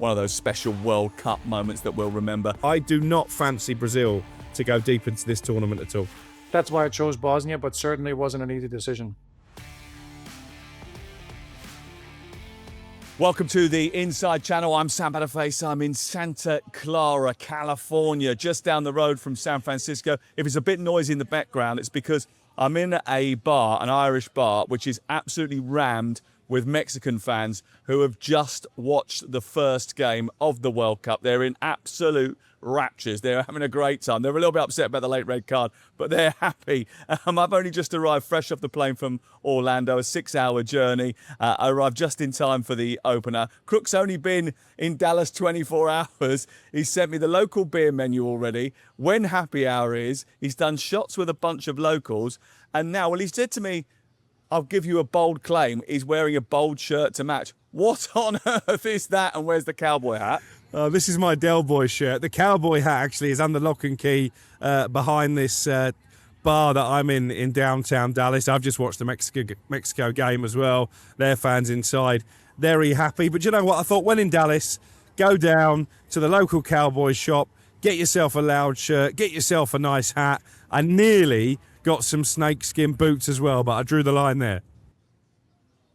one of those special World Cup moments that we'll remember. I do not fancy Brazil to go deep into this tournament at all. That's why I chose Bosnia, but certainly wasn't an easy decision. Welcome to the Inside Channel. I'm Sam Matterface. I'm in Santa Clara, California, just down the road from San Francisco. If it's a bit noisy in the background, it's because I'm in a bar, an Irish bar, which is absolutely rammed with Mexican fans who have just watched the first game of the World Cup. They're in absolute raptures. They're having a great time. They're a little bit upset about the late red card, but they're happy. I've only just arrived fresh off the plane from Orlando, a 6-hour journey. I arrived just in time for the opener. Crook's only been in Dallas 24 hours. He sent me the local beer menu already, when happy hour is. He's done shots with a bunch of locals. And now, well, he said to me, I'll give you a bold claim. He's wearing a bold shirt to match. What on earth is that? And where's the cowboy hat? This is my Del Boy shirt. The cowboy hat actually is under lock and key behind this bar that I'm in downtown Dallas. I've just watched the Mexico game as well. Their fans inside, very happy. But you know what? I thought when in Dallas, go down to the local cowboy shop, get yourself a loud shirt, get yourself a nice hat. I nearly got some snakeskin boots as well, but I drew the line there.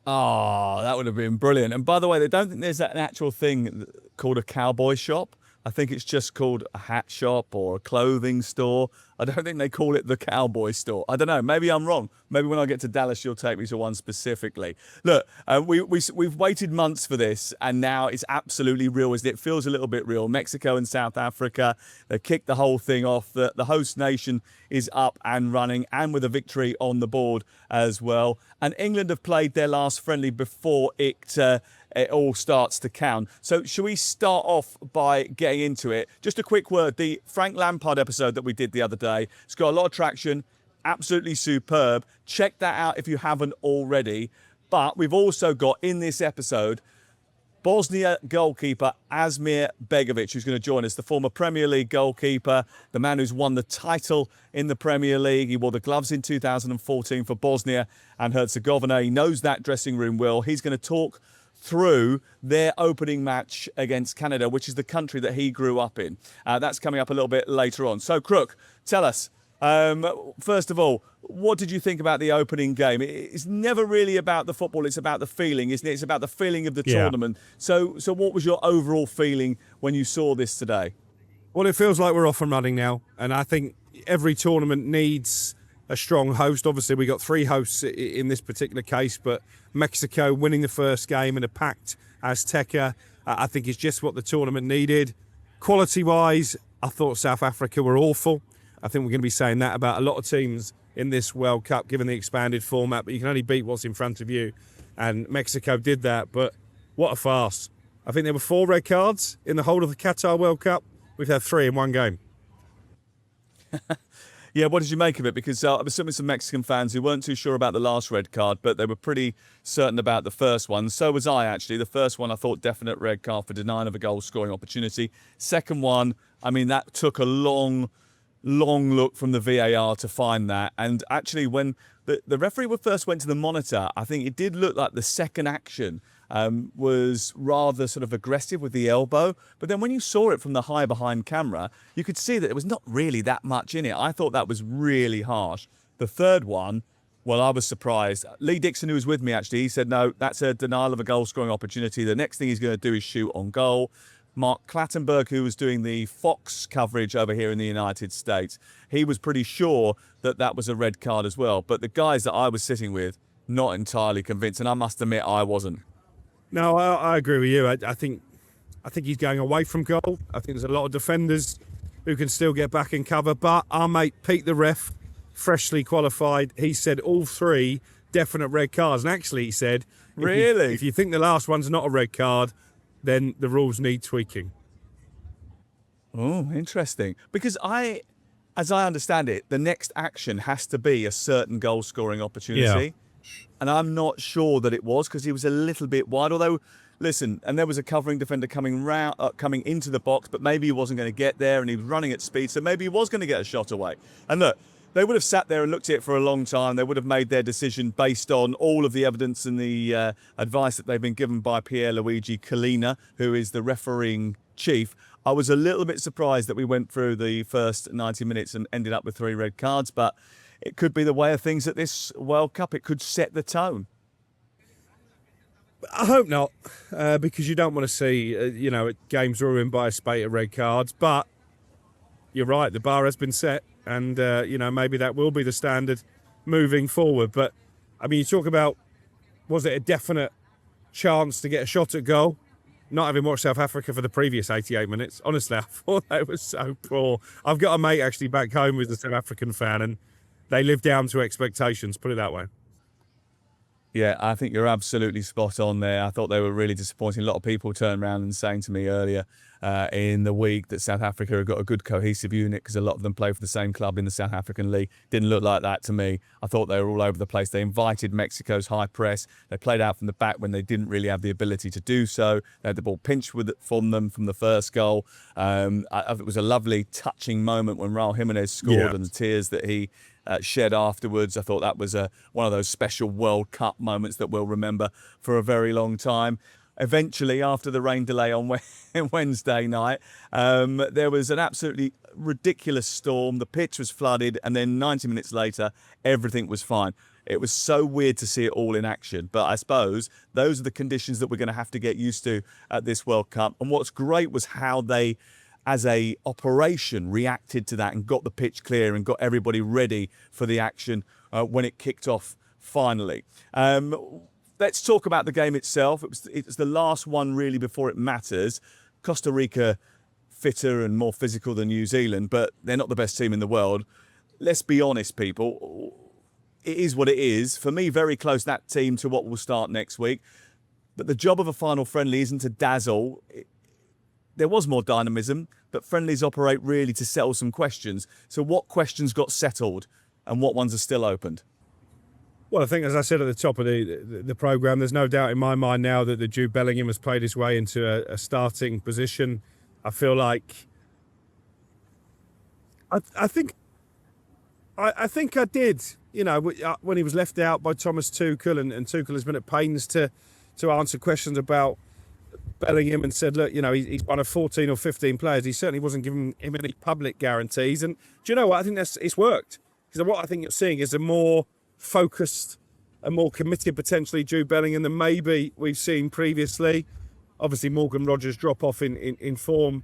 Oh, that would have been brilliant. And by the way, they don't think there's an actual thing called a cowboy shop. I think it's just called a hat shop or a clothing store. I don't think they call it the cowboy store. I don't know. Maybe I'm wrong. Maybe when I get to Dallas, you'll take me to one specifically. Look, we've waited months for this, and now it's absolutely real. It feels a little bit real. Mexico and South Africa, they've kicked the whole thing off. The host nation is up and running, and with a victory on the board as well. And England have played their last friendly before it all starts to count. So should we start off by getting into it? Just a quick word. The Frank Lampard episode that we did the other day, it's got a lot of traction, absolutely superb. Check that out if you haven't already. But we've also got in this episode Bosnia goalkeeper Asmir Begović, who's going to join us, the former Premier League goalkeeper, the man who's won the title in the Premier League. He wore the gloves in 2014 for Bosnia and Herzegovina. He knows that dressing room well. He's going to talk through their opening match against Canada, which is the country that he grew up in. That's coming up a little bit later on. So, Crook, tell us, first of all, what did you think about the opening game? It's never really about the football, it's about the feeling, isn't it? It's about the feeling of the tournament. So what was your overall feeling when you saw this today? Well, it feels like we're off and running now, and I think every tournament needs a strong host. Obviously, we got 3 hosts in this particular case, but Mexico winning the first game in a packed Azteca, I think is just what the tournament needed. Quality-wise, I thought South Africa were awful. I think we're going to be saying that about a lot of teams in this World Cup, given the expanded format, but you can only beat what's in front of you, and Mexico did that, but what a farce. I think there were 4 red cards in the whole of the Qatar World Cup. We've had 3 in one game. Yeah, what did you make of it? Because I was sitting with some Mexican fans who weren't too sure about the last red card, but they were pretty certain about the first one. So was I, actually. The first one, I thought definite red card for denying of a goal-scoring opportunity. Second one, I mean, that took a long look from the VAR to find that. And actually, when the referee first went to the monitor, I think it did look like the second action was rather sort of aggressive with the elbow. But then when you saw it from the high behind camera, you could see that there was not really that much in it. I thought that was really harsh. The third one, well, I was surprised. Lee Dixon, who was with me, actually, he said, no, that's a denial of a goal-scoring opportunity. The next thing he's going to do is shoot on goal. Mark Clattenburg, who was doing the Fox coverage over here in the United States, he was pretty sure that that was a red card as well. But the guys that I was sitting with, not entirely convinced, and I must admit I wasn't. No, I agree with you. I think he's going away from goal. I think there's a lot of defenders who can still get back in cover. But our mate Pete, the ref, freshly qualified, he said all 3 definite red cards. And actually, he said, really, if you think the last one's not a red card, then the rules need tweaking. Oh, interesting. Because as I understand it, the next action has to be a certain goal-scoring opportunity. Yeah. And I'm not sure that it was, because he was a little bit wide. Although, listen, and there was a covering defender coming into the box, but maybe he wasn't going to get there, and he was running at speed, so maybe he was going to get a shot away. And look, They would have sat there and looked at it for a long time. They would have made their decision based on all of the evidence and the advice that they've been given by Pierluigi Collina, who is the refereeing chief. I was a little bit surprised that we went through the first 90 minutes and ended up with 3 red cards, but it could be the way of things at this World Cup. It could set the tone. I hope not, because you don't want to see, games ruined by a spate of red cards. But you're right, the bar has been set, and, maybe that will be the standard moving forward. But, I mean, you talk about, was it a definite chance to get a shot at goal? Not having watched South Africa for the previous 88 minutes, honestly, I thought they were so poor. I've got a mate actually back home who's a South African fan, and they live down to expectations, put it that way. Yeah, I think you're absolutely spot on there. I thought they were really disappointing. A lot of people turned around and saying to me earlier in the week that South Africa have got a good cohesive unit because a lot of them play for the same club in the South African League. Didn't look like that to me. I thought they were all over the place. They invited Mexico's high press. They played out from the back when they didn't really have the ability to do so. They had the ball pinched from them from the first goal. It was a lovely, touching moment when Raul Jimenez scored and the tears that he shed afterwards. I thought that was one of those special World Cup moments that we'll remember for a very long time. Eventually, after the rain delay on Wednesday night, there was an absolutely ridiculous storm. The pitch was flooded, and then 90 minutes later, everything was fine. It was so weird to see it all in action. But I suppose those are the conditions that we're going to have to get used to at this World Cup. And what's great was how they, as a operation, reacted to that and got the pitch clear and got everybody ready for the action when it kicked off finally. Let's talk about the game itself. It was the last one really before it matters. Costa Rica fitter and more physical than New Zealand, but they're not the best team in the world. Let's be honest, people. It is what it is. For me, very close, that team, to what will start next week. But the job of a final friendly isn't to dazzle. There was more dynamism, but friendlies operate really to settle some questions. So what questions got settled and what ones are still opened? Well, I think, as I said at the top of the programme, there's no doubt in my mind now that the Jude Bellingham has played his way into a starting position. I feel like I think I did, when he was left out by Thomas Tuchel, and Tuchel has been at pains to answer questions about Bellingham and said, look, he's one of 14 or 15 players. He certainly wasn't giving him any public guarantees. And do you know what? I think it's worked. Because what I think you're seeing is a more focused, a more committed, potentially, Jude Bellingham than maybe we've seen previously. Obviously, Morgan Rogers' drop off in form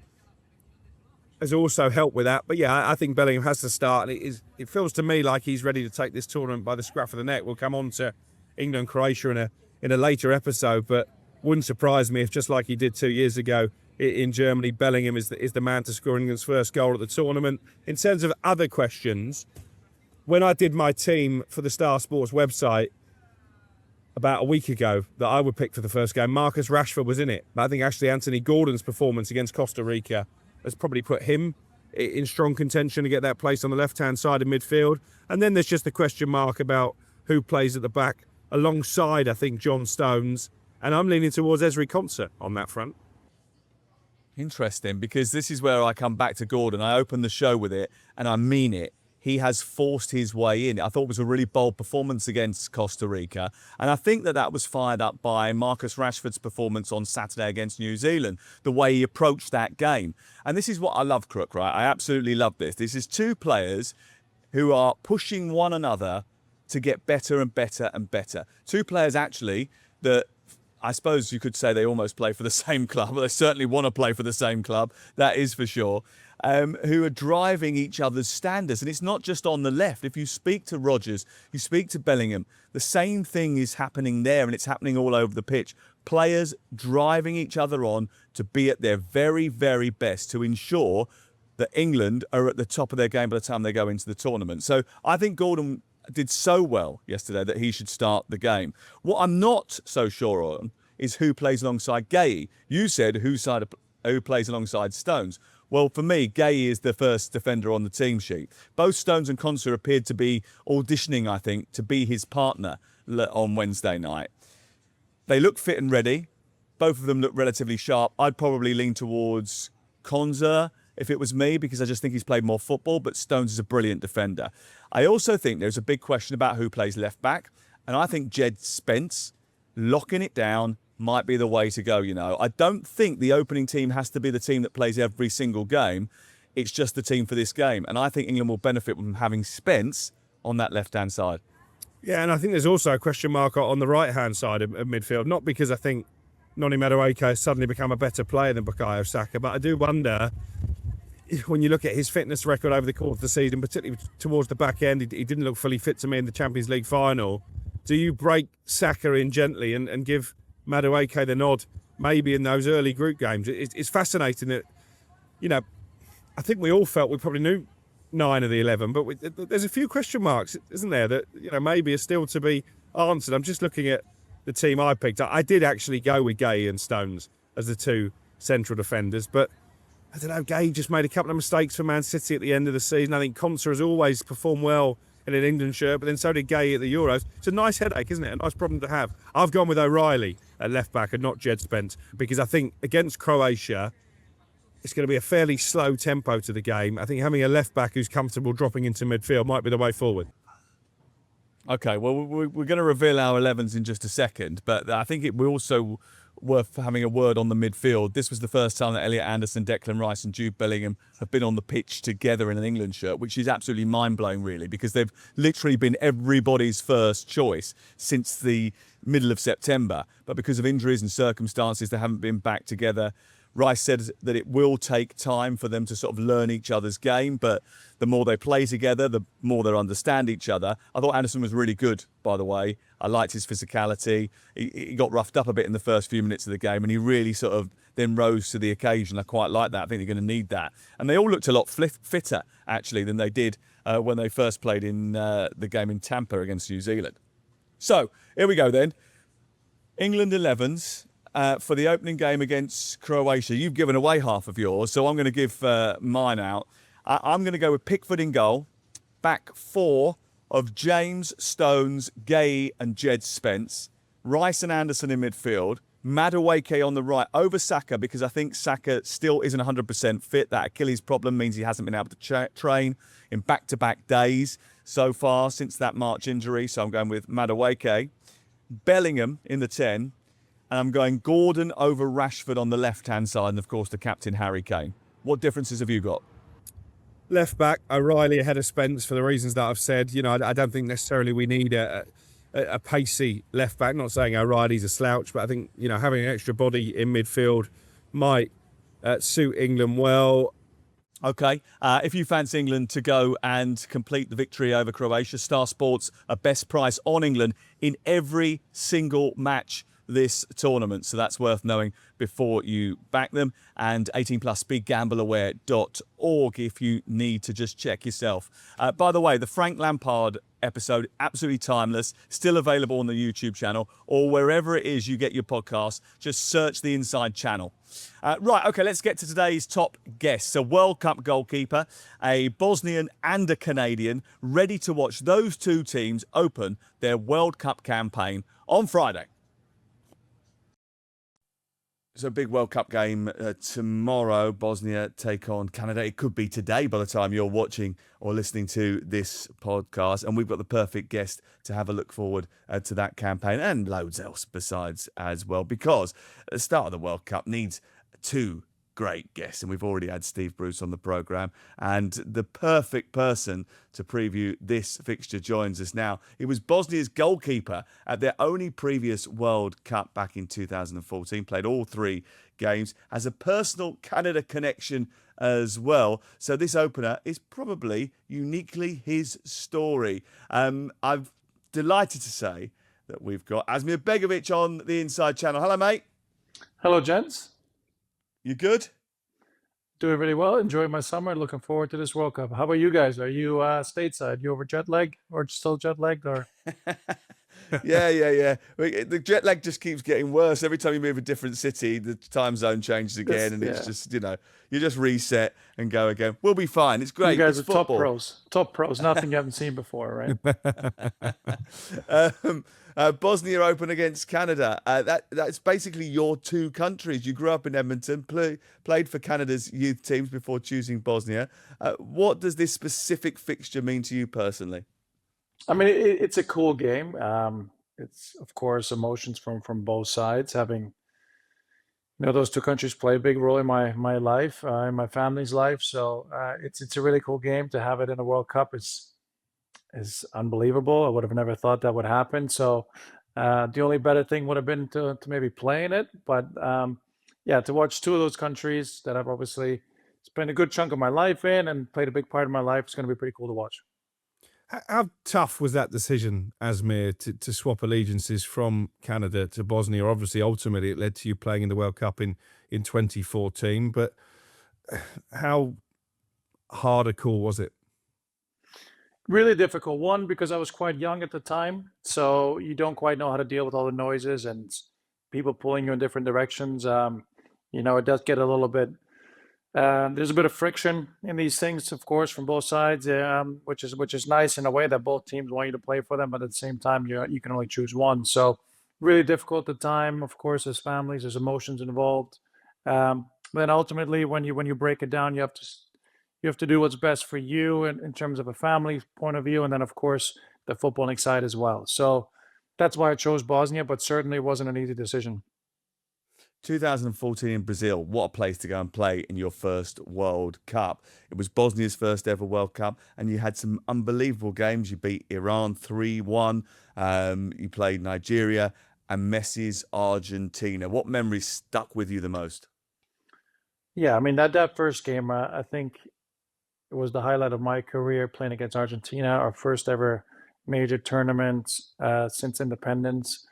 has also helped with that. But yeah, I think Bellingham has to start. And it feels to me like he's ready to take this tournament by the scruff of the neck. We'll come on to England, Croatia in a later episode, but wouldn't surprise me if, just like he did 2 years ago in Germany, Bellingham is the man to score England's first goal at the tournament. In terms of other questions, when I did my team for the Star Sports website about a week ago that I would pick for the first game, Marcus Rashford was in it. But I think actually Anthony Gordon's performance against Costa Rica has probably put him in strong contention to get that place on the left-hand side of midfield. And then there's just the question mark about who plays at the back alongside, I think, John Stones. And I'm leaning towards Ezri Konsa on that front. Interesting, because this is where I come back to Gordon. I opened the show with it, and I mean it. He has forced his way in. I thought it was a really bold performance against Costa Rica. And I think that was fired up by Marcus Rashford's performance on Saturday against New Zealand, the way he approached that game. And this is what I love, Crook, right? I absolutely love this. This is two players who are pushing one another to get better and better and better. Two players, actually, that I suppose you could say they almost play for the same club. They certainly want to play for the same club, that is for sure, who are driving each other's standards. And it's not just on the left. If you speak to Rodgers, you speak to Bellingham, the same thing is happening there, and it's happening all over the pitch. Players driving each other on to be at their very, very best to ensure that England are at the top of their game by the time they go into the tournament. So I think Gordon did so well yesterday that he should start the game. What I'm not so sure on is who plays alongside Gay. You said who plays alongside Stones. Well, for me, Gay is the first defender on the team sheet. Both Stones and Konsa appeared to be auditioning, I think, to be his partner on Wednesday night. They look fit and ready. Both of them look relatively sharp. I'd probably lean towards Konsa if it was me, because I just think he's played more football, but Stones is a brilliant defender. I also think there's a big question about who plays left back, and I think Jed Spence locking it down might be the way to go, you know. I don't think the opening team has to be the team that plays every single game. It's just the team for this game. And I think England will benefit from having Spence on that left-hand side. Yeah, and I think there's also a question mark on the right-hand side of midfield. Not because I think Noni Madueke has suddenly become a better player than Bukayo Saka, but I do wonder, when you look at his fitness record over the course of the season, particularly towards the back end, he didn't look fully fit to me in the Champions League final. Do you break Saka in gently and give Madueke the nod maybe in those early group games? It's fascinating that, you know, I think we all felt we probably knew 9 of the 11, but there's a few question marks, isn't there, that, you know, maybe are still to be answered. I'm just looking at the team I picked. I did actually go with Gay and Stones as the two central defenders, but I don't know, Gay just made a couple of mistakes for Man City at the end of the season. I think Konsa has always performed well in an England shirt, but then so did Gay at the Euros. It's a nice headache, isn't it? A nice problem to have. I've gone with O'Reilly at left back and not Jed Spence, because I think against Croatia, it's going to be a fairly slow tempo to the game. I think having a left back who's comfortable dropping into midfield might be the way forward. Okay, well, we're going to reveal our 11s in just a second, but I think we're also worth having a word on the midfield. This was the first time that Elliot Anderson, Declan Rice and Jude Bellingham have been on the pitch together in an England shirt, which is absolutely mind-blowing, really, because they've literally been everybody's first choice since the middle of September. But because of injuries and circumstances, they haven't been back together. Rice said that it will take time for them to sort of learn each other's game, but the more they play together, the more they understand each other. I thought Anderson was really good, by the way. I liked his physicality. He got roughed up a bit in the first few minutes of the game, and he really sort of then rose to the occasion. I quite like that. I think they're going to need that. And they all looked a lot fitter, actually, than they did when they first played in the game in Tampa against New Zealand. So, here we go then. England 11s. For the opening game against Croatia. You've given away half of yours, so I'm going to give mine out. I'm going to go with Pickford in goal, back 4 of James, Stones, Gay and Jed Spence, Rice and Anderson in midfield, Madueke on the right over Saka, because I think Saka still isn't 100% fit. That Achilles problem means he hasn't been able to train in back-to-back days so far since that March injury, so I'm going with Madueke. Bellingham in the 10, and I'm going Gordon over Rashford on the left-hand side, and of course the captain Harry Kane. What differences have you got? Left back, O'Reilly ahead of Spence for the reasons that I've said. You know, I don't think necessarily we need a pacey left back. Not saying O'Reilly's a slouch, but I think, you know, having an extra body in midfield might suit England well. Okay, if you fancy England to go and complete the victory over Croatia, Star Sports are best price on England in every single match this tournament, so that's worth knowing before you back them. And 18 plus speedgambleaware.org if you need to just check yourself. By the way, the Frank Lampard episode, absolutely timeless, still available on the YouTube channel or wherever it is you get your podcast. Just search the Inside channel. Right, okay, let's get to today's top guests. A World Cup goalkeeper, a Bosnian and a Canadian, ready to watch those two teams open their World Cup campaign on Friday. So a big World Cup game tomorrow. Bosnia take on Canada. It could be today by the time you're watching or listening to this podcast. And we've got the perfect guest to have a look forward to that campaign and loads else besides as well. Because the start of the World Cup needs two great guests. And we've already had Steve Bruce on the programme. And the perfect person to preview this fixture joins us now. He was Bosnia's goalkeeper at their only previous World Cup back in 2014. Played all 3 games. Has a personal Canada connection as well. So this opener is probably uniquely his story. I'm delighted to say that we've got Asmir Begović on the Inside channel. Hello, mate. Hello, gents. You good? Doing really well. Enjoying my summer. Looking forward to this World Cup. How about you guys? Are you stateside? You over jet lag or still jet lagged? Or Yeah. The jet lag just keeps getting worse. Every time you move a different city, the time zone changes again, and it's Yeah. just, you just reset and go again. We'll be fine. It's You great. guys It's are top football. pros. Top pros. Nothing you haven't seen before, right? um, Bosnia Open against Canada. That's basically your two countries. You grew up in Edmonton, played for Canada's youth teams before choosing Bosnia. What does this specific fixture mean to you personally? I mean, it's a cool game. It's of course emotions from both sides. Having those two countries play a big role in my life, in my family's life. So it's a really cool game to have it in a World Cup. Is unbelievable. I would have never thought that would happen. So the only better thing would have been to maybe play in it. But yeah, to watch two of those countries that I've obviously spent a good chunk of my life in and played a big part of my life, it's going to be pretty cool to watch. How tough was that decision, Asmir, to swap allegiances from Canada to Bosnia? Obviously, ultimately, it led to you playing in the World Cup in 2014. But how hard a call was it? Really difficult one because I was quite young at the time, so you don't quite know how to deal with all the noises and people pulling you in different directions. It does get a little bit. There's a bit of friction in these things, of course, from both sides, which is nice in a way that both teams want you to play for them, but at the same time, you can only choose one. So really difficult at the time. Of course, there's families, there's emotions involved. But then ultimately, when you break it down, you have to do what's best for you in terms of a family point of view, and then of course the footballing side as well. So that's why I chose Bosnia, but certainly wasn't an easy decision. 2014 in Brazil, what a place to go and play in your first World Cup. It was Bosnia's first ever World Cup, and you had some unbelievable games. You beat Iran 3-1, you played Nigeria and Messi's Argentina. What memories stuck with you the most? Yeah, I mean that first game, I think it was the highlight of my career playing against Argentina, our first ever major tournament since independence.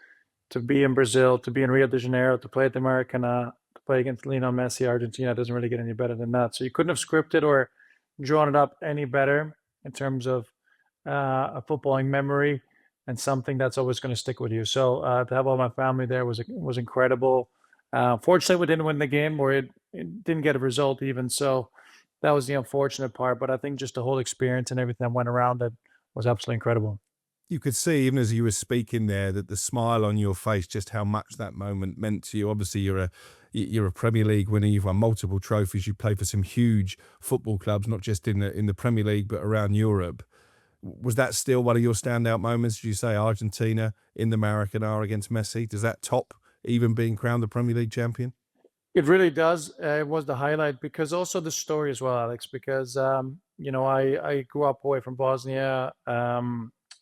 To be in Brazil, to be in Rio de Janeiro, to play at the Maracanã, to play against Lionel Messi, Argentina doesn't really get any better than that. So you couldn't have scripted or drawn it up any better in terms of a footballing memory and something that's always going to stick with you. So to have all my family there was incredible. Fortunately, we didn't win the game, or it didn't get a result even. So that was the unfortunate part. But I think just the whole experience and everything that went around it was absolutely incredible. You could see, even as you were speaking there, that the smile on your face, just how much that moment meant to you. Obviously, you're a Premier League winner. You've won multiple trophies. You play for some huge football clubs, not just in the Premier League, but around Europe. Was that still one of your standout moments? Did you say Argentina in the Maracanã against Messi? Does that top even being crowned the Premier League champion? It really does. It was the highlight because also the story as well, Alex. Because I grew up away from Bosnia.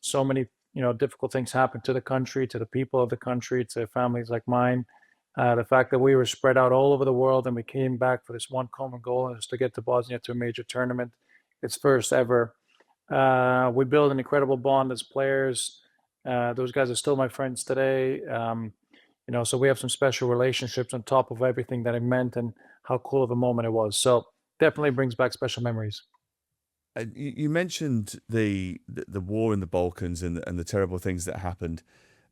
So many difficult things happened to the country, to the people of the country, to families like mine. The fact that we were spread out all over the world and we came back for this one common goal, and was to get to Bosnia to a major tournament, its first ever. We built an incredible bond as players. Those guys are still my friends today. So we have some special relationships on top of everything that it meant and how cool of a moment it was. So definitely brings back special memories. You mentioned the war in the Balkans and the terrible things that happened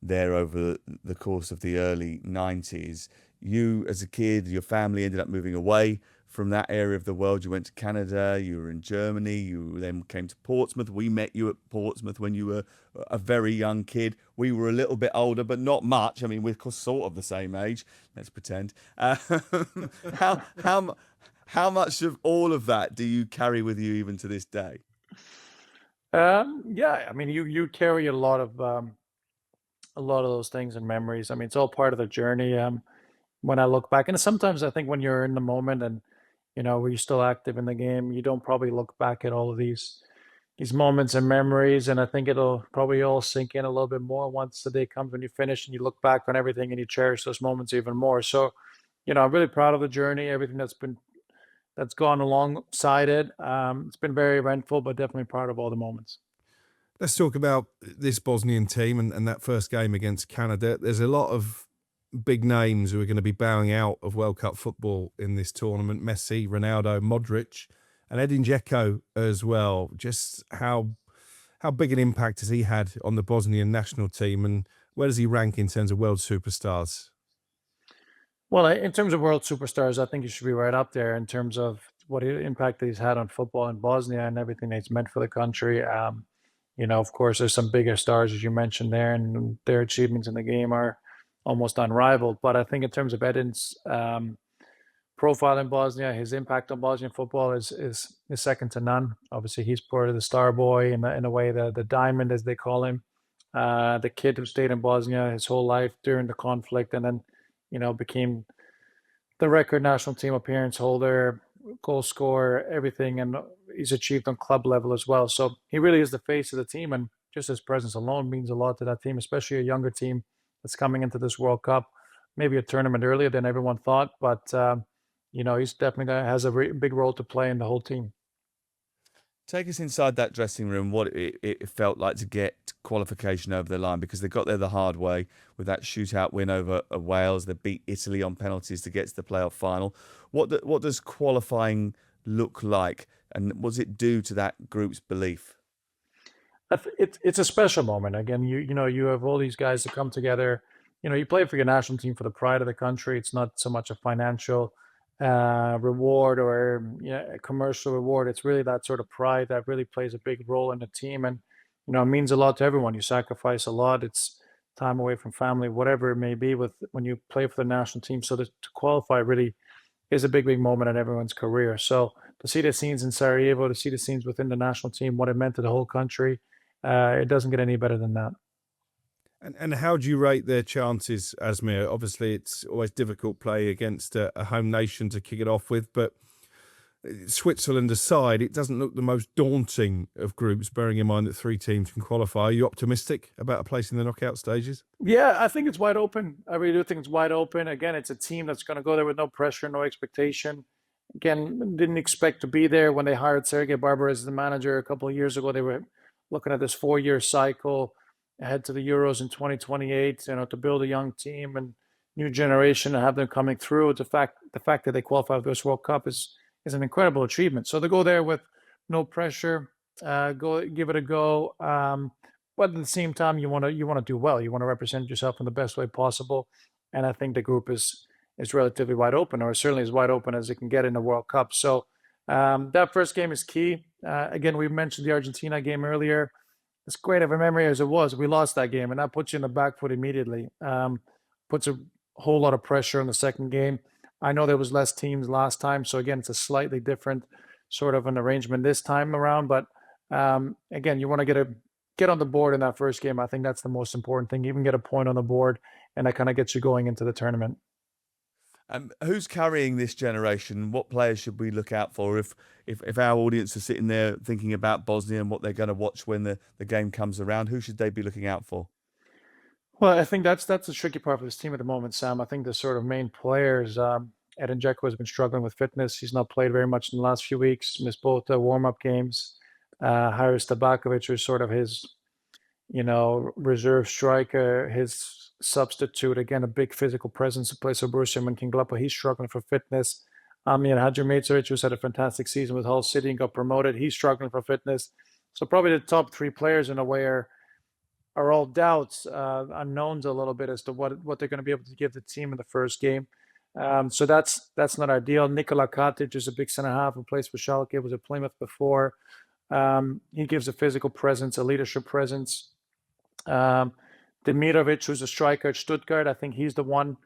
there over the course of the early 90s. You, as a kid, your family ended up moving away from that area of the world. You went to Canada, you were in Germany, you then came to Portsmouth. We met you at Portsmouth when you were a very young kid. We were a little bit older, but not much. I mean, we're sort of the same age, let's pretend. How, how much of all of that do you carry with you even to this day? Yeah, I mean, you carry a lot of those things and memories. I mean, it's all part of the journey. When I look back, and sometimes I think when you're in the moment and when you're still active in the game, you don't probably look back at all of these moments and memories. And I think it'll probably all sink in a little bit more once the day comes when you finish and you look back on everything and you cherish those moments even more. So, I'm really proud of the journey, everything that's gone alongside it. It's been very eventful, but definitely proud of all the moments. Let's talk about this Bosnian team and that first game against Canada. There's a lot of big names who are going to be bowing out of World Cup football in this tournament. Messi, Ronaldo, Modric, and Edin Dzeko as well. Just how how big an impact has he had on the Bosnian national team, and where does he rank in terms of world superstars? Well, in terms of world superstars, I think he should be right up there in terms of what impact that he's had on football in Bosnia and everything that he's meant for the country. Of course, there's some bigger stars, as you mentioned there, and their achievements in the game are almost unrivaled. But I think in terms of Edin's profile in Bosnia, his impact on Bosnian football is second to none. Obviously, he's part of the star boy in a way, the diamond, as they call him, the kid who stayed in Bosnia his whole life during the conflict, and then became the record national team appearance holder, goal scorer, everything, and he's achieved on club level as well. So he really is the face of the team, and just his presence alone means a lot to that team, especially a younger team that's coming into this World Cup. Maybe a tournament earlier than everyone thought, but he's definitely has a big role to play in the whole team. Take us inside that dressing room, what it felt like to get qualification over the line, because they got there the hard way with that shootout win over Wales. They beat Italy on penalties to get to the playoff final. What does qualifying look like, and what does it do to that group's belief? It's a special moment. Again, you have all these guys that come together. You play for your national team for the pride of the country. It's not so much a financial reward or a commercial reward. It's really that sort of pride that really plays a big role in the team, and it means a lot to everyone. You sacrifice a lot. It's time away from family, whatever it may be, with when you play for the national team. So to qualify really is a big moment in everyone's career. So to see the scenes in Sarajevo, to see the scenes within the national team, what it meant to the whole country, it doesn't get any better than that. And how do you rate their chances, Asmir? Obviously, it's always difficult play against a home nation to kick it off with, but Switzerland aside, it doesn't look the most daunting of groups, bearing in mind that 3 teams can qualify. Are you optimistic about a place in the knockout stages? Yeah, I think it's wide open. I really do think it's wide open. Again, it's a team that's going to go there with no pressure, no expectation. Again, didn't expect to be there when they hired Sergei Barber as the manager a couple of years ago. They were looking at this 4-year cycle ahead to the Euros in 2028, to build a young team and new generation and have them coming through. The fact that they qualify for this World Cup is an incredible achievement. So to go there with no pressure, go give it a go. But at the same time, you want to do well. You want to represent yourself in the best way possible. And I think the group is relatively wide open, or certainly as wide open as it can get in the World Cup. So that first game is key. Again, we mentioned the Argentina game earlier. As great of a memory as it was, we lost that game, and that puts you in the back foot immediately. Puts a whole lot of pressure on the second game. I know there was less teams last time, so again, it's a slightly different sort of an arrangement this time around. But again, you want to get on the board in that first game. I think that's the most important thing. Even get a point on the board, and that kind of gets you going into the tournament. Who's carrying this generation? What players should we look out for if our audience are sitting there thinking about Bosnia and what they're going to watch when the game comes around? Who should they be looking out for? Well, I think that's the tricky part for this team at the moment, Sam. I think the sort of main players, Edin Dzeko has been struggling with fitness. He's not played very much in the last few weeks, missed both the warm-up games. Haris Tabakovic is sort of his, reserve striker, his substitute. Again, a big physical presence in place of Borussia Mönchengladbach. He's struggling for fitness. Amir Hadžimazović, who's had a fantastic season with Hull City and got promoted, he's struggling for fitness. So probably the top 3 players in a way are all doubts, unknowns a little bit as to what they're going to be able to give the team in the first game. So that's not ideal. Nikola Katic is a big centre half who plays for Schalke, was at Plymouth before. He gives a physical presence, a leadership presence. Demirovic, who's a striker at Stuttgart, I think he's the one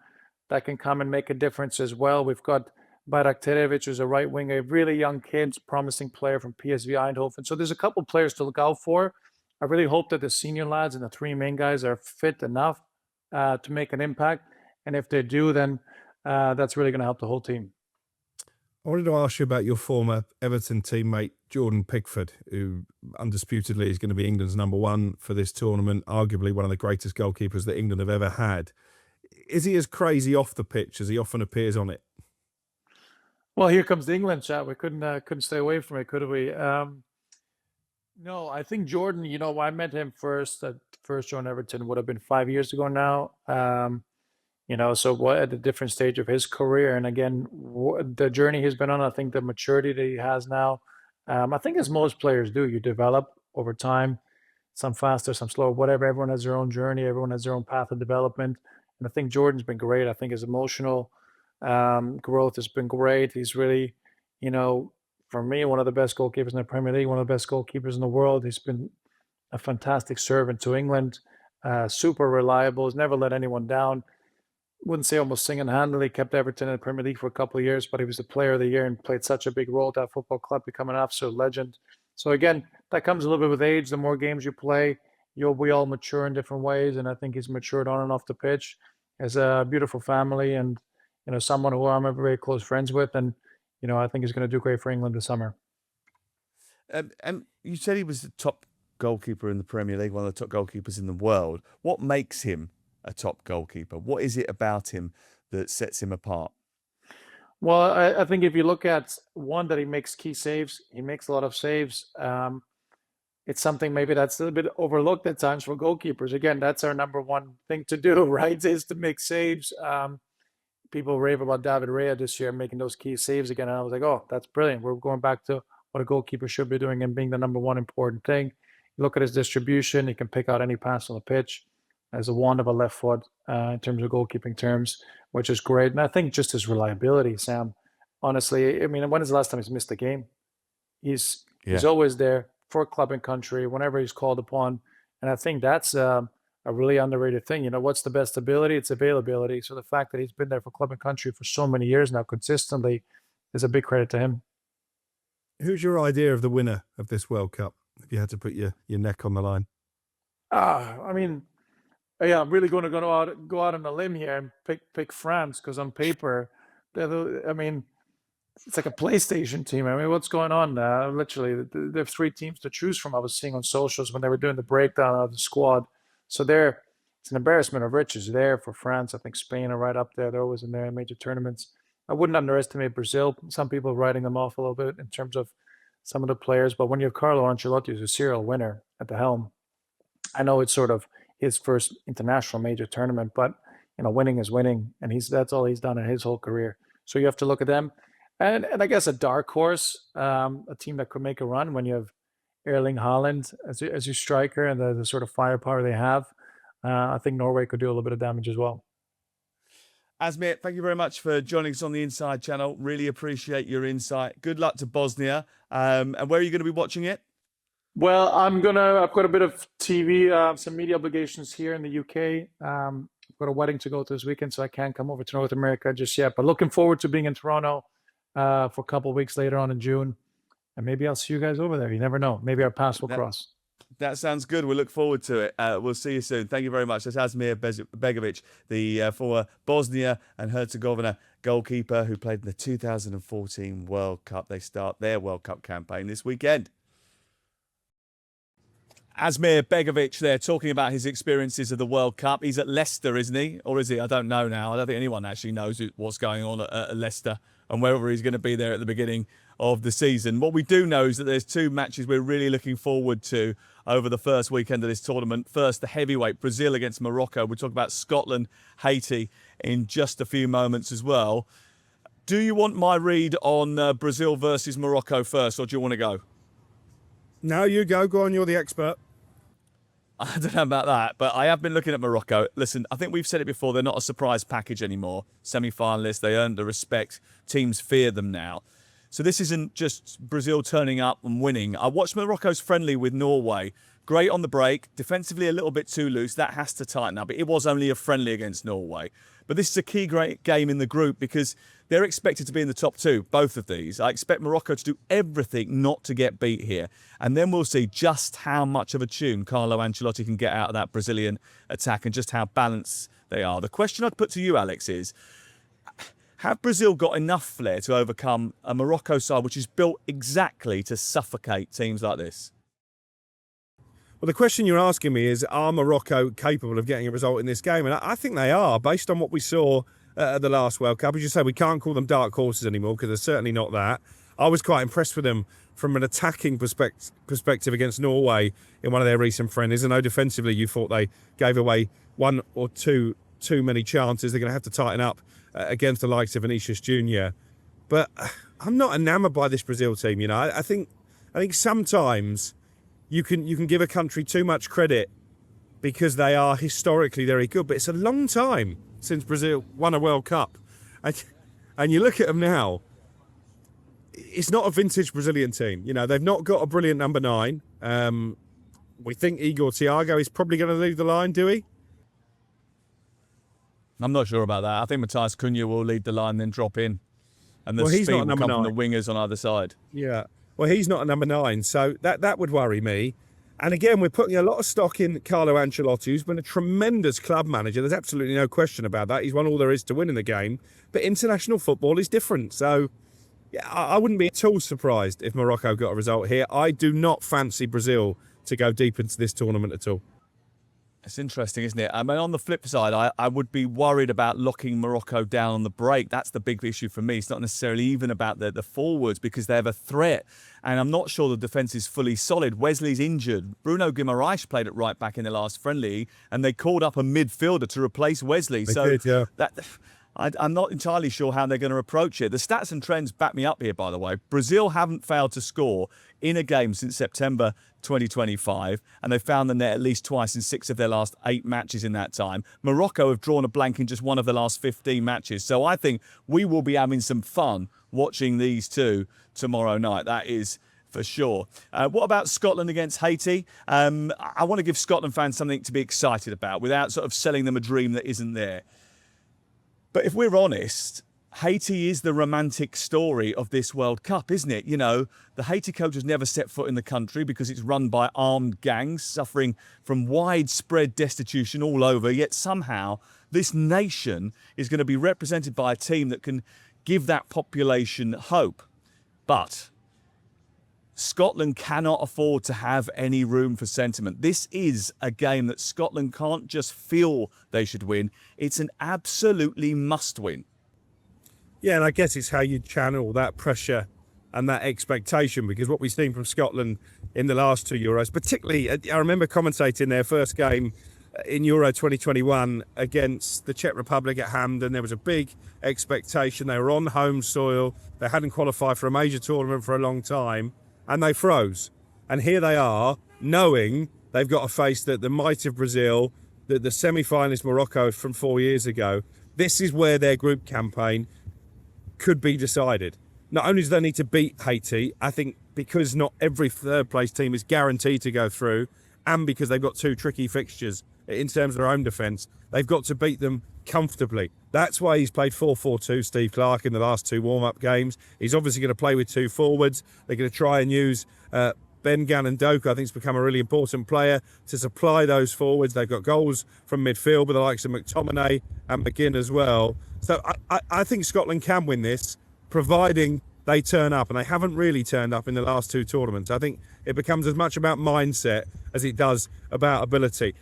that can come and make a difference as well. We've got Barakterevic, who's a right winger, a really young kid, promising player from PSV Eindhoven. So there's a couple players to look out for. I really hope that the senior lads and the 3 main guys are fit enough to make an impact. And if they do, then that's really going to help the whole team. I wanted to ask you about your former Everton teammate, Jordan Pickford, who undisputedly is going to be England's #1 for this tournament, arguably one of the greatest goalkeepers that England have ever had. Is he as crazy off the pitch as he often appears on it? Well, here comes the England chat. We couldn't stay away from it, could we? No, I think Jordan, I met him first joined Everton would have been 5 years ago now. So what at a different stage of his career. And again, the journey he's been on, I think the maturity that he has now, I think as most players do, you develop over time. some faster, some slower, whatever. Everyone has their own journey. Everyone has their own path of development. And I think Jordan's been great. I think his emotional growth has been great. He's really, you know, for me, one of the best goalkeepers in the Premier League, one of the best goalkeepers in the world. He's been a fantastic servant to England, super reliable, has never let anyone down. Wouldn't say almost single-handedly kept Everton in the Premier League for a couple of years, but he was the player of the year and played such a big role at that football club, becoming an absolute legend. So again, that comes a little bit with age. The more games you play, we all mature in different ways, and I think he's matured on and off the pitch. Has a beautiful family, and someone who I'm very close friends with, and I think he's going to do great for England this summer. And you said he was the top goalkeeper in the Premier League, one of the top goalkeepers in the world. What makes him a top goalkeeper? What is it about him that sets him apart? Well, I think if you look at one, that he makes key saves, he makes a lot of saves. It's something maybe that's a little bit overlooked at times for goalkeepers. Again, that's our number one thing to do, right? Is to make saves. People rave about David Raya this year making those key saves again, and I was like, oh, that's brilliant. We're going back to what a goalkeeper should be doing and being the number one important thing. You look at his distribution; he can pick out any pass on the pitch. As a wand of a left foot in terms of goalkeeping terms, which is great. And I think just his reliability, Sam. Honestly, I mean, when is the last time he's missed a game? He's always there for club and country whenever he's called upon, and I think that's a really underrated thing. What's the best ability? It's availability. So the fact that he's been there for club and country for so many years now consistently is a big credit to him. Who's your idea of the winner of this World Cup? If you had to put your neck on the line. I mean, yeah, I'm really going to go out on a limb here and pick France, because on paper, I mean, it's like a PlayStation team. I mean, what's going on? Literally, they have three teams to choose from. I was seeing on socials when they were doing the breakdown of the squad. So it's an embarrassment of riches there for France. I think Spain are right up there. They're always in their major tournaments. I wouldn't underestimate Brazil. Some people are writing them off a little bit in terms of some of the players, but when you have Carlo Ancelotti, who's a serial winner at the helm, I know it's sort of his first international major tournament, but winning is winning, and that's all he's done in his whole career. So you have to look at them, and I guess a dark horse, a team that could make a run when you have Erling Haaland as your striker and the sort of firepower they have. I think Norway could do a little bit of damage as well. Asmir, thank you very much for joining us on the Inside Channel. Really appreciate your insight. Good luck to Bosnia. And where are you going to be watching it? Well, I've got a bit of TV, some media obligations here in the UK. I've got a wedding to go to this weekend, so I can't come over to North America just yet. But looking forward to being in Toronto for a couple of weeks later on in June. And maybe I'll see you guys over there. You never know. Maybe our paths will cross. That sounds good. We look forward to it. We'll see you soon. Thank you very much. That's Asmir Begović, the former Bosnia and Herzegovina goalkeeper who played in the 2014 World Cup. They start their World Cup campaign this weekend. Asmir Begović there talking about his experiences of the World Cup. He's at Leicester, isn't he? Or is he? I don't know now. I don't think anyone actually knows what's going on at Leicester and whether he's going to be there at the beginning of the season. What we do know is that there's two matches we're really looking forward to over the first weekend of this tournament. First, the heavyweight, Brazil against Morocco. We'll talk about Scotland, Haiti in just a few moments as well. Do you want my read on Brazil versus Morocco first, or do you want to go? No, you go. Go on, you're the expert. I don't know about that, but I have been looking at Morocco. Listen, I think we've said it before, they're not a surprise package anymore. Semi-finalists, they earned the respect. Teams fear them now. So this isn't just Brazil turning up and winning. I watched Morocco's friendly with Norway. Great on the break, defensively a little bit too loose. That has to tighten up. But it was only a friendly against Norway. But this is a key great game in the group because they're expected to be in the top two, both of these. I expect Morocco to do everything not to get beat here. And then we'll see just how much of a tune Carlo Ancelotti can get out of that Brazilian attack and just how balanced they are. The question I'd put to you, Alex, is have Brazil got enough flair to overcome a Morocco side which is built exactly to suffocate teams like this? Well, the question you're asking me is, are Morocco capable of getting a result in this game? And I think they are, based on what we saw at the last World Cup. As you say, we can't call them dark horses anymore because they're certainly not that. I was quite impressed with them from an attacking perspective against Norway in one of their recent friendlies. I know defensively you thought they gave away one or two too many chances. They're going to have to tighten up against the likes of Vinicius Junior. But I'm not enamoured by this Brazil team. I think sometimes you can give a country too much credit because they are historically very good. But it's a long time since Brazil won a World Cup. And you look at them now, it's not a vintage Brazilian team. You know, they've not got a brilliant number 9. We think Igor Thiago is probably going to lead the line, do we? I'm not sure about that. I think Matthias Cunha will lead the line, then drop in. And the He's speed not will come from number the 9. wingers on either side. Yeah. Well, he's not a number 9, so that would worry me. And again, we're putting a lot of stock in Carlo Ancelotti, who's been a tremendous club manager. There's absolutely no question about that. He's won all there is to win in the game. But international football is different. So, yeah, I wouldn't be at all surprised if Morocco got a result here. I do not fancy Brazil to go deep into this tournament at all. It's interesting, isn't it? I mean, on the flip side, I would be worried about locking Morocco down on the break. That's the big issue for me. It's not necessarily even about the forwards because they have a threat. And I'm not sure the defence is fully solid. Wesley's injured. Bruno Guimaraes played at right back in the last friendly, and they called up a midfielder to replace Wesley. They did, yeah. I'm not entirely sure how they're going to approach it. The stats and trends back me up here, by the way. Brazil haven't failed to score in a game since September 2025, and they've found the net at least twice in 6 of their last 8 matches in that time. Morocco have drawn a blank in just 1 of the last 15 matches. So I think we will be having some fun watching these two tomorrow night. That is for sure. What about Scotland against Haiti? I want to give Scotland fans something to be excited about without sort of selling them a dream that isn't there. But if we're honest, Haiti is the romantic story of this World Cup, isn't it? You know, the Haiti coach has never set foot in the country because it's run by armed gangs suffering from widespread destitution all over. Yet somehow this nation is going to be represented by a team that can give that population hope. But Scotland cannot afford to have any room for sentiment. This is a game that Scotland can't just feel they should win. It's an absolutely must win. Yeah, and I guess it's how you channel that pressure and that expectation, because what we've seen from Scotland in the last 2 Euros, particularly, I remember commentating their first game in Euro 2021 against the Czech Republic at Hampden. There was a big expectation. They were on home soil. They hadn't qualified for a major tournament for a long time. And they froze. And here they are, knowing they've got to face the might of Brazil, the semi-finalist Morocco from 4 years ago. This is where their group campaign could be decided. Not only do they need to beat Haiti, I think because not every third-place team is guaranteed to go through, and because they've got 2 tricky fixtures in terms of their own defence, they've got to beat them comfortably. That's why he's played 4-4-2, Steve Clarke, in the last 2 warm-up games. He's obviously going to play with 2 forwards. They're going to try and use Ben Gannon-Doku, I think, has become a really important player to supply those forwards. They've got goals from midfield with the likes of McTominay and McGinn as well. So I think Scotland can win this, providing they turn up, and they haven't really turned up in the last 2 tournaments. I think it becomes as much about mindset as it does about ability.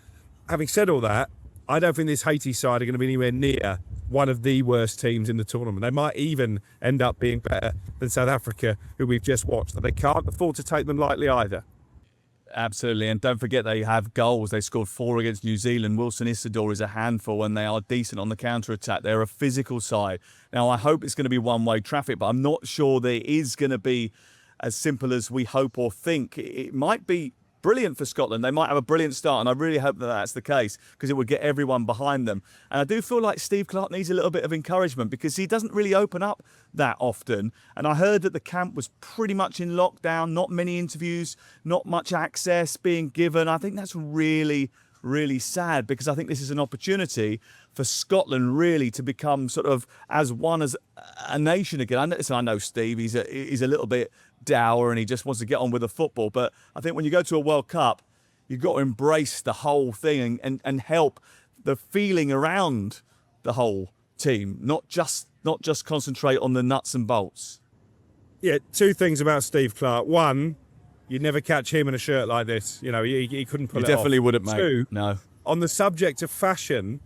Having said all that, I don't think this Haiti side are going to be anywhere near one of the worst teams in the tournament. They might even end up being better than South Africa, who we've just watched. But they can't afford to take them lightly either. Absolutely, and don't forget they have goals. They scored 4 against New Zealand. Wilson Isidore is a handful, and they are decent on the counter-attack. They're a physical side. Now, I hope it's going to be one-way traffic, but I'm not sure there is going to be as simple as we hope or think. It might be brilliant for Scotland. They might have a brilliant start, and I really hope that that's the case because it would get everyone behind them. And I do feel like Steve Clarke needs a little bit of encouragement because he doesn't really open up that often. And I heard that the camp was pretty much in lockdown, not many interviews, not much access being given. I think that's really, really sad because I think this is an opportunity for Scotland really to become sort of as one as a nation again. I know Steve, he's a little bit dour and he just wants to get on with the football, but I think when you go to a World Cup, you've got to embrace the whole thing and help the feeling around the whole team, not just concentrate on the nuts and bolts. Yeah, 2 things about Steve Clarke. One, you'd never catch him in a shirt like this. You know, he couldn't pull it off. You definitely wouldn't, mate. 2, no. On the subject of fashion,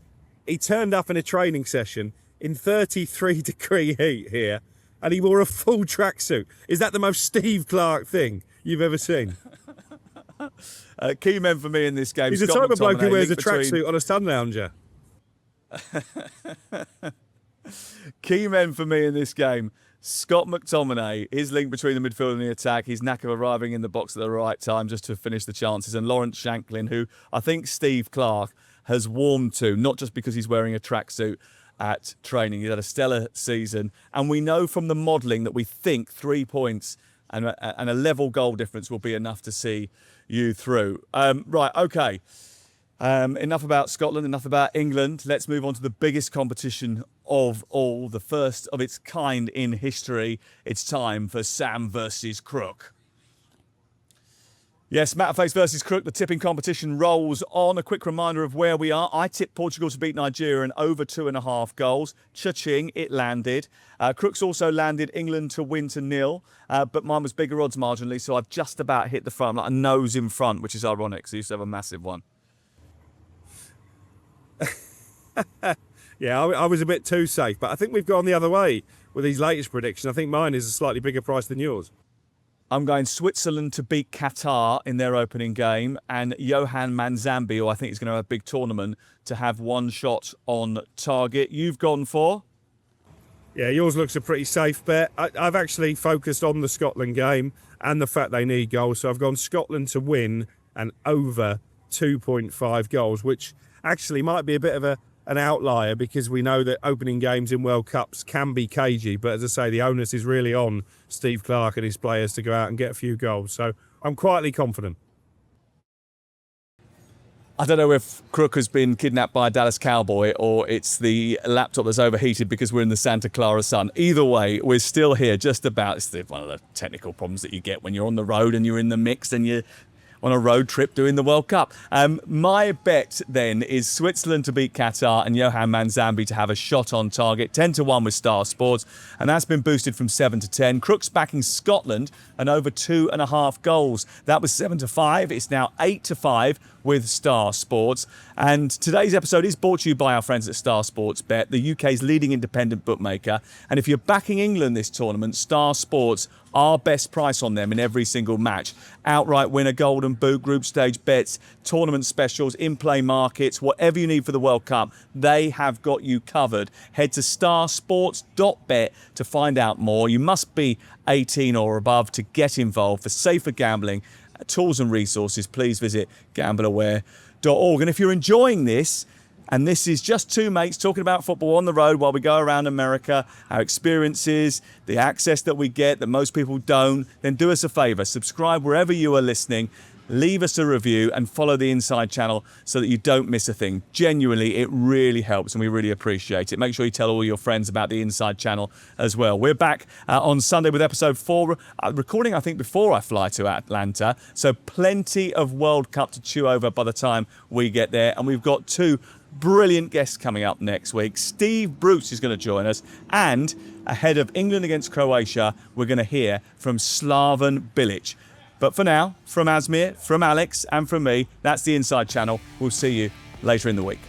he turned up in a training session in 33-degree heat here, and he wore a full tracksuit. Is that the most Steve Clarke thing you've ever seen? Key men for me in this game. He's the type of bloke who wears a tracksuit on a sun lounger. Key men for me in this game. Scott McTominay, his link between the midfield and the attack, his knack of arriving in the box at the right time just to finish the chances, and Lawrence Shanklin, who I think Steve Clarke has warmed to, not just because he's wearing a tracksuit at training. He's had a stellar season, and we know from the modelling that we think 3 points and a level goal difference will be enough to see you through. Right, okay. Enough about Scotland, enough about England. Let's move on to the biggest competition of all, the first of its kind in history. It's time for Sam versus Crook. Yes, Matterface versus Crook, the tipping competition rolls on. A quick reminder of where we are. I tipped Portugal to beat Nigeria in over 2.5 goals. Cha-ching, it landed. Crook's also landed England to win to 0, but mine was bigger odds marginally, so I've just about hit the front, like a nose in front, which is ironic, because I used to have a massive one. Yeah, I was a bit too safe, but I think we've gone the other way with these latest predictions. I think mine is a slightly bigger price than yours. I'm going Switzerland to beat Qatar in their opening game, and Johan Manzambi, who I think is going to have a big tournament, to have 1 shot on target. You've gone for? Yeah, yours looks a pretty safe bet. I've actually focused on the Scotland game and the fact they need goals, so I've gone Scotland to win and over 2.5 goals, which actually might be a bit of an outlier because we know that opening games in World Cups can be cagey, but as I say, the onus is really on Steve Clarke and his players to go out and get a few goals. So I'm quietly confident. I don't know if Crook has been kidnapped by a Dallas Cowboy or it's the laptop that's overheated because we're in the Santa Clara sun. Either way, we're still here just about. It's one of the technical problems that you get when you're on the road and you're in the mix and you're on a road trip doing the World Cup. My bet then is Switzerland to beat Qatar and Johan Manzambi to have a shot on target, 10-1 with Star Sports, and that's been boosted from 7-10. Crook's backing Scotland and over 2.5 goals. That was 7-5. It's now 8-5 with Star Sports. And today's episode is brought to you by our friends at Star Sports Bet, the UK's leading independent bookmaker. And if you're backing England this tournament, Star Sports are best price on them in every single match. Outright winner, golden boot, group stage bets, tournament specials, in-play markets, whatever you need for the World Cup, they have got you covered. Head to starsports.bet to find out more. You must be 18 or above to get involved. For safer gambling, tools and resources, please visit gambleaware.org. And if you're enjoying this, and this is just two mates talking about football on the road while we go around America, our experiences, the access that we get that most people don't, then do us a favour. Subscribe wherever you are listening. Leave us a review and follow the Inside channel so that you don't miss a thing. Genuinely, it really helps and we really appreciate it. Make sure you tell all your friends about the Inside channel as well. We're back on Sunday with episode 4, recording I think before I fly to Atlanta. So plenty of World Cup to chew over by the time we get there. And we've got 2 brilliant guests coming up next week. Steve Bruce is going to join us, and ahead of England against Croatia, we're going to hear from Slaven Bilic. But for now, from Asmir, from Alex, and from me, that's the Inside channel. We'll see you later in the week.